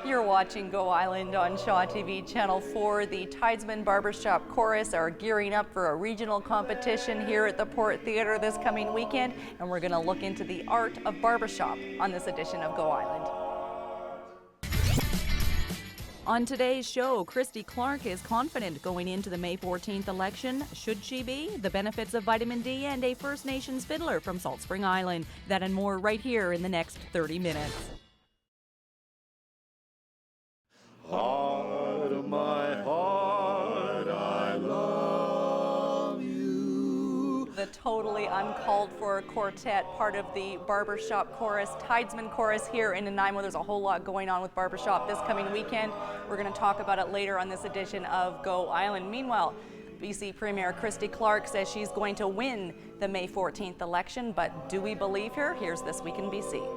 You're watching Go Island on Shaw TV Channel 4. The Tidesmen Barbershop Chorus are gearing up for a regional competition here at the Port Theatre this coming weekend, and we're going to look into the art of barbershop on this edition of Go Island. On today's show, Christy Clark is confident going into the May 14th election. Should she be? The benefits of vitamin D and a First Nations fiddler from Salt Spring Island. That and more right here in the next 30 minutes. Heart of my heart, I love you. The totally uncalled for quartet, part of the Barbershop Chorus, Tidesmen Chorus here in Nanaimo. There's a whole lot going on with barbershop this coming weekend. We're going to talk about it later on this edition of Go Island. Meanwhile, BC Premier Christy Clark says she's going to win the May 14th election, but do we believe her? Here's This Week in BC.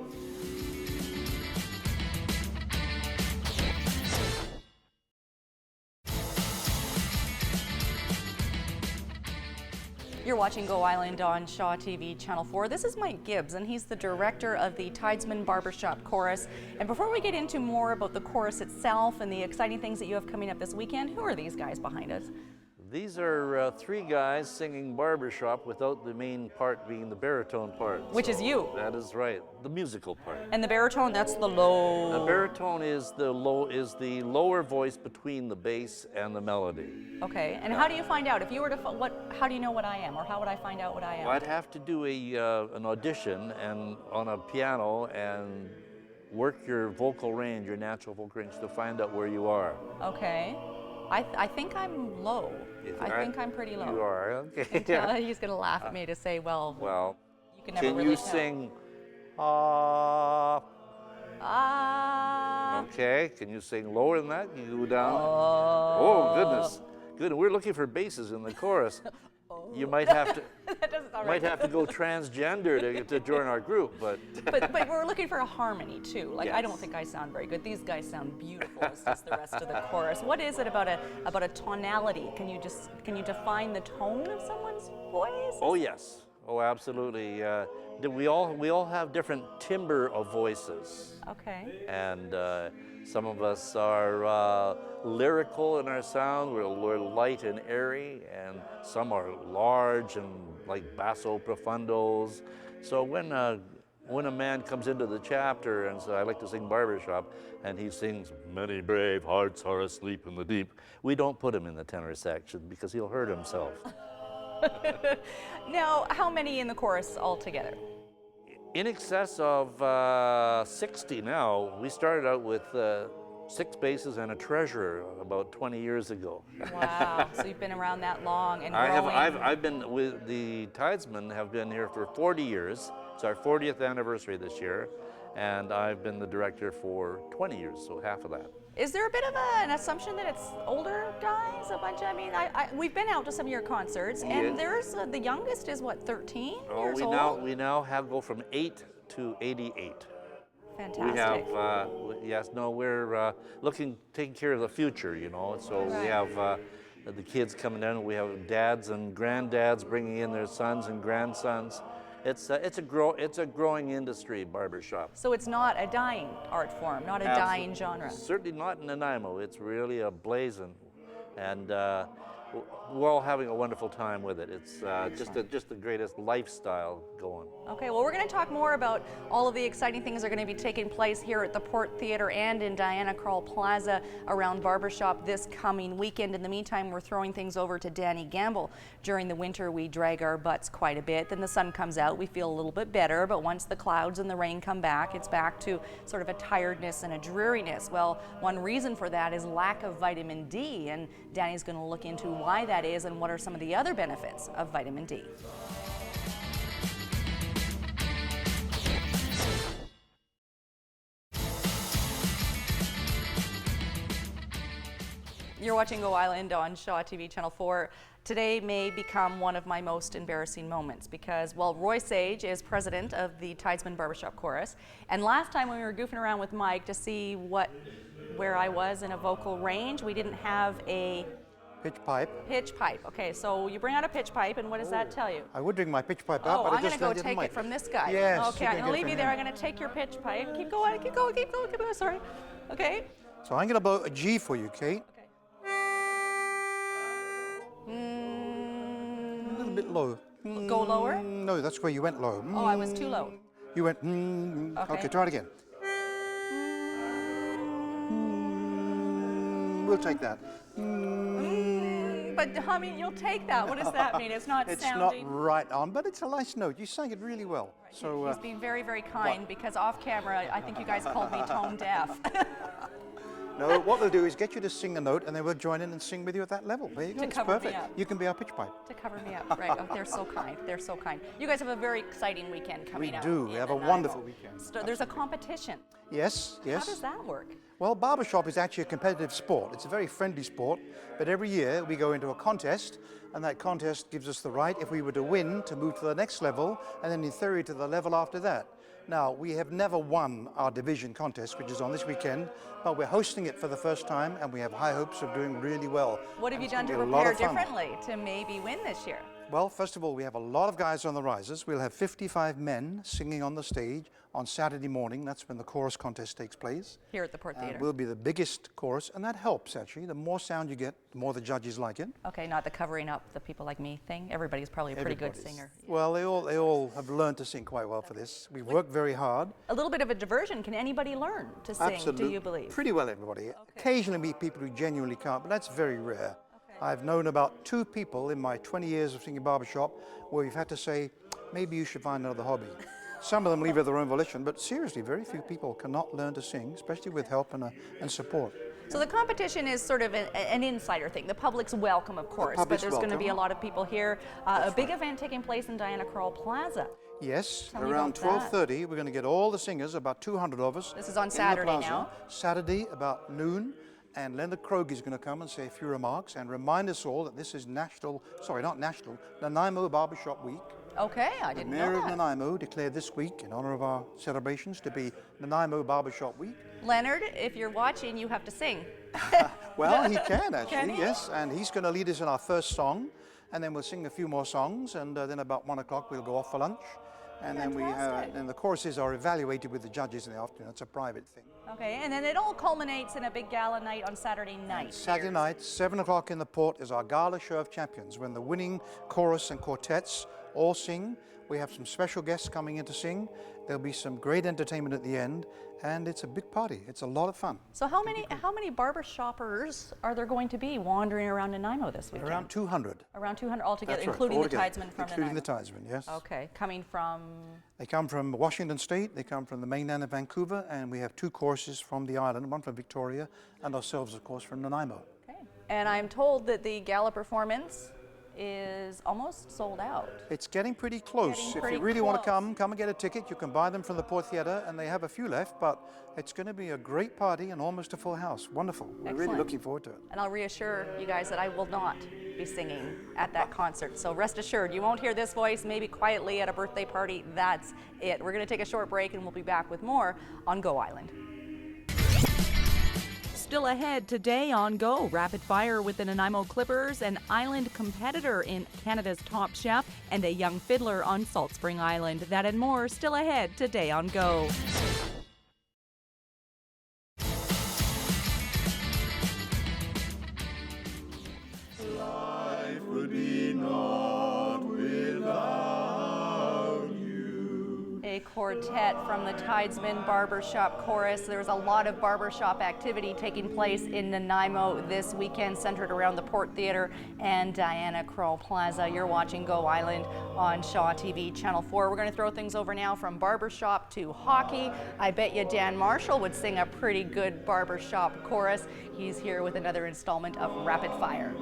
You're watching Go Island on Shaw TV Channel 4. This is Mike Gibbs, and he's the director of the Tidesmen Barbershop Chorus. And before we get into more about the chorus itself and the exciting things that you have coming up this weekend, who are these guys behind us? These are three guys singing barbershop without the main part being the baritone part. Which is you. That is right, the musical part. And the baritone, that's the low. The baritone is the lower voice between the bass and the melody. Okay, and how do you find out? If you were to, how do you know what I am, or how would I find out what I am? Well, I'd have to do an audition and on a piano and work your vocal range, your natural vocal range, to find out where you are. Okay. I think I'm low. I think I'm pretty low. You are, okay. He's going to laugh at me to say, well, you can never can really you tell. sing, ah? Ah. Okay, can you sing lower than that? Can you go down? Oh, goodness. Good, we're looking for basses in the chorus. You might have to that doesn't sound might right. have to go transgender to join our group, but but we're looking for a harmony too. Like, yes. I don't think I sound very good. These guys sound beautiful. It's just the rest of the chorus. What is it about a tonality? Can you define the tone of someone's voice? Oh yes. Oh, absolutely. We all have different timbre of voices. Okay. And some of us are lyrical in our sound. We're light and airy, and some are large and like basso profundos. So when a man comes into the chapter and says, "I like to sing barbershop," and he sings, "Many brave hearts are asleep in the deep," we don't put him in the tenor section because he'll hurt himself. Now, how many in the chorus altogether? In excess of 60 now. We started out with 6 basses and a treasurer about 20 years ago. Wow, so you've been around that long and growing. I've been with the Tidesmen, have been here for 40 years. It's our 40th anniversary this year, and I've been the director for 20 years, so half of that. Is there a bit of an assumption that it's older guys, a bunch? I mean, we've been out to some of your concerts, and there's the youngest is what, 13 years old? We now go from 8 to 88. Fantastic. We have, we're taking care of the future, you know. So we have the kids coming in. We have dads and granddads bringing in their sons and grandsons. It's a growing industry, barbershop. So it's not a dying art form, not a dying genre. Certainly not in Nanaimo. It's really a blazing, and we're all having a wonderful time with it. It's just the greatest lifestyle going. Okay, well, we're going to talk more about all of the exciting things that are going to be taking place here at the Port Theatre and in Diana Krall Plaza around barbershop this coming weekend. In the meantime, we're throwing things over to Danny Gamble. During the winter, we drag our butts quite a bit. Then the sun comes out, we feel a little bit better, but once the clouds and the rain come back, it's back to sort of a tiredness and a dreariness. Well, one reason for that is lack of vitamin D, and Danny's going to look into why that is and what are some of the other benefits of vitamin D. You're watching Go Island on Shaw TV Channel 4. Today may become one of my most embarrassing moments because, well, Roy Sage is president of the Tidesmen Barbershop Chorus, and last time when we were goofing around with Mike to see where I was in a vocal range, we didn't have a pitch pipe. Pitch pipe. Okay, so you bring out a pitch pipe, and what does that tell you? I would bring my pitch pipe out, but I'm I just going to didn't go take mic. it from this guy. Yes. Okay, I'm going to leave you there. I'm going to take your pitch pipe. Keep going, keep going, keep going, keep going. Sorry. Okay. So I'm going to blow a G for you, Kate. Okay. A little bit low. Go lower? No, that's where you went low. Oh, I was too low. You went. Okay. Okay, try it again. We'll take that. But humming, you'll take that. What does that mean? It's not It's sounding. not right on, but it's a nice note. You sang it really well. So He's being very, very kind because off camera, I think you guys called me tone deaf. no, what we'll do is get you to sing a note, and then we'll join in and sing with you at that level. There you go. To It's cover me perfect. up. You can be our pitch pipe. To cover me up, right? Oh, they're so kind. They're so kind. You guys have a very exciting weekend coming up. We do. We have a wonderful weekend. So there's a competition. Yes, yes. How does that work? Well, barbershop is actually a competitive sport. It's a very friendly sport, but every year we go into a contest, and that contest gives us the right, if we were to win, to move to the next level, and then in theory to the level after that. Now, we have never won our division contest, which is on this weekend, but we're hosting it for the first time, and we have high hopes of doing really well. What have you It's done to gonna be a lot prepare of fun. differently to maybe win this year? Well, first of all, we have a lot of guys on the risers. We'll have 55 men singing on the stage on Saturday morning. That's when the chorus contest takes place. Here at the Port Theatre. We'll be the biggest chorus, and that helps, actually. The more sound you get, the more the judges like it. Okay, not the covering up the people like me thing. Everybody's probably a pretty good singer. Well, they all have learned to sing quite well for this. We've worked very hard. A little bit of a diversion. Can anybody learn to sing, Absolutely. do you believe? Pretty well, everybody. Occasionally meet people who genuinely can't, but that's very rare. I've known about 2 people in my 20 years of singing barbershop where we've had to say, maybe you should find another hobby. Some of them leave of their own volition, but seriously, very few people cannot learn to sing, especially with help and support. So the competition is sort of an insider thing. The public's welcome, of course, but public's there's going to be a welcome. lot of people here. A big event taking place in Diana Krall Plaza. Yes, Tell me around about that. 12:30, we're going to get all the singers, about 200 of us. This is on in the Saturday plaza. now. Saturday, about noon. And Leonard Krog is going to come and say a few remarks and remind us all that this is Nanaimo Barbershop Week. Okay, I didn't Mayor know of that. Nanaimo declared this week, in honor of our celebrations, to be Nanaimo Barbershop Week. Leonard, if you're watching, you have to sing. Well, he can actually, Can he? yes. And he's going to lead us in our first song. And then we'll sing a few more songs. And then about 1 o'clock, we'll go off for lunch. And then Fantastic. the choruses are evaluated with the judges in the afternoon. It's a private thing. Okay, and then it all culminates in a big gala night on Saturday night. Saturday night, 7 o'clock in the port, is our gala show of champions, when the winning chorus and quartets all sing. We have some special guests coming in to sing. There'll be some great entertainment at the end, and it's a big party. It's a lot of fun. So how many barber shoppers are there going to be wandering around Nanaimo this weekend? Around 200. Around 200 altogether, That's right, including altogether. the Tidesmen from Including Nanaimo. the Tidesmen, yes. Okay, coming from... They come from Washington State, they come from the mainland of Vancouver, and we have 2 choruses from the island, one from Victoria, and ourselves, of course, from Nanaimo. Okay. And I'm told that the gala performance is almost sold out. It's getting pretty close. If you really want to come and get a ticket. You can buy them from the Port Theatre, and they have a few left, but it's going to be a great party and almost a full house. Wonderful. We're really Excellent. looking forward to it. And I'll reassure you guys that I will not be singing at that concert. So rest assured, you won't hear this voice maybe quietly at a birthday party. That's it. We're going to take a short break, and we'll be back with more on Go Island. Still ahead today on Go, rapid fire with the Nanaimo Clippers, an island competitor in Canada's Top Chef, and a young fiddler on Salt Spring Island. That and more still ahead today on Go. Life would be naught without you. A quartet from the Tidesmen Barbershop Chorus. There's a lot of barbershop activity taking place in Nanaimo this weekend, centered around the Port Theatre and Diana Krall Plaza. You're watching Go Island on Shaw TV Channel 4. We're going to throw things over now from barbershop to hockey. I bet you Dan Marshall would sing a pretty good barbershop chorus. He's here with another installment of Rapid Fire.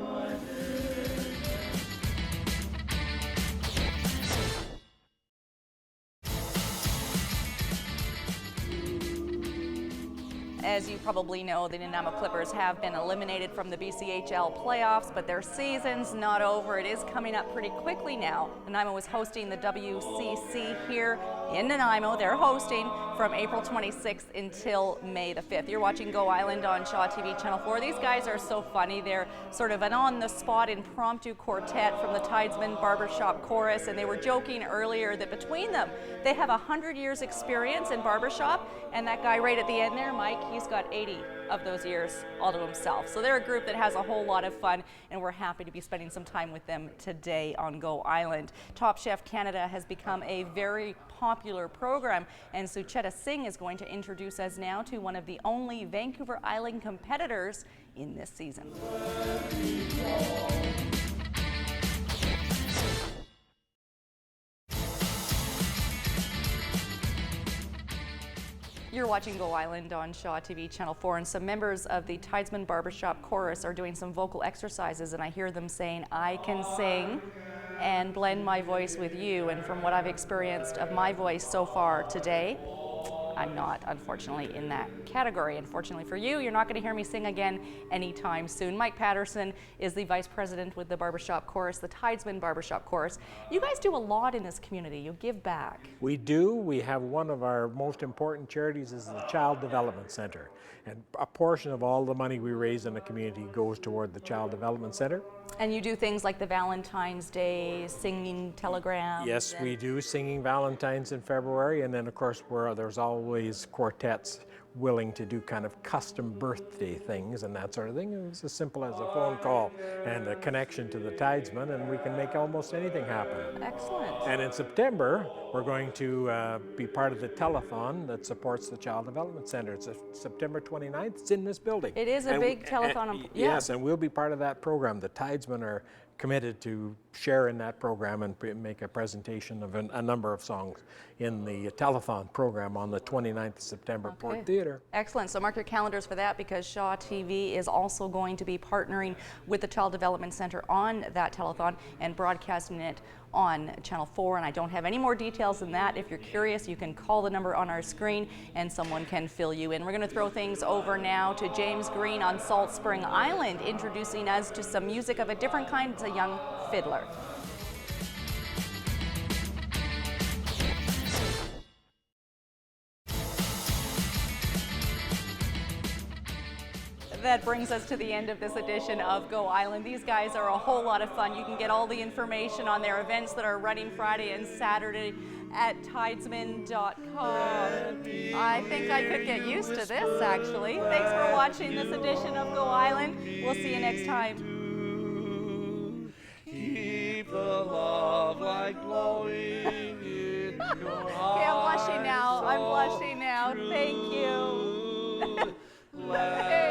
As you probably know, the Nanaimo Clippers have been eliminated from the BCHL playoffs, but their season's not over. It is coming up pretty quickly now. Nanaimo is hosting the WCC here in Nanaimo. They're hosting from April 26th until May the 5th. You're watching Go Island on Shaw TV Channel 4. These guys are so funny. They're sort of an on-the-spot impromptu quartet from the Tidesmen Barbershop Chorus, and they were joking earlier that between them, they have 100 years experience in barbershop, and that guy right at the end there, Mike, he's got 80. of those years all to himself. So they're a group that has a whole lot of fun, and we're happy to be spending some time with them today on Go Island. Top Chef Canada has become a very popular program, and Sucheta Singh is going to introduce us now to one of the only Vancouver Island competitors in this season. You're watching Go Island on Shaw TV Channel 4, and some members of the Tidesmen Barbershop Chorus are doing some vocal exercises, and I hear them saying, "I can sing and blend my voice with you." And from what I've experienced of my voice so far today, I'm not, unfortunately, in that category. Unfortunately for you, you're not going to hear me sing again anytime soon. Mike Patterson is the vice president with the Barbershop Chorus, the Tidesmen Barbershop Chorus. You guys do a lot in this community. You give back. We do. We have one of our most important charities is the Child Development Center. And a portion of all the money we raise in the community goes toward the Child Development Center. And you do things like the Valentine's Day singing telegram. Yes, we do singing Valentine's in February, and then of course there's always quartets willing to do kind of custom birthday things and that sort of thing. It's as simple as a phone call and a connection to the Tidesmen, and we can make almost anything happen. Excellent. And in September, we're going to be part of the telethon that supports the Child Development Center. It's September 29th. It's in this building. It is a big telethon. Yes, and we'll be part of that program. The Tidesmen are committed to share in that program and make a presentation of a number of songs in the telethon program on the 29th of September at Port Theatre. Excellent. So mark your calendars for that, because Shaw TV is also going to be partnering with the Child Development Center on that telethon and broadcasting it on Channel 4, and I don't have any more details than that. If you're curious, you can call the number on our screen and someone can fill you in. We're going to throw things over now to James Green on Salt Spring Island, introducing us to some music of a different kind. It's a young fiddler. That brings us to the end of this edition of Go Island. These guys are a whole lot of fun. You can get all the information on their events that are running Friday and Saturday at tidesmen.com. I think I could get used to this, actually. Thanks for watching this edition of Go Island. We'll see you next time. Keep the love like glowing in your Okay, I'm blushing now. I'm blushing now. Thank you. heart.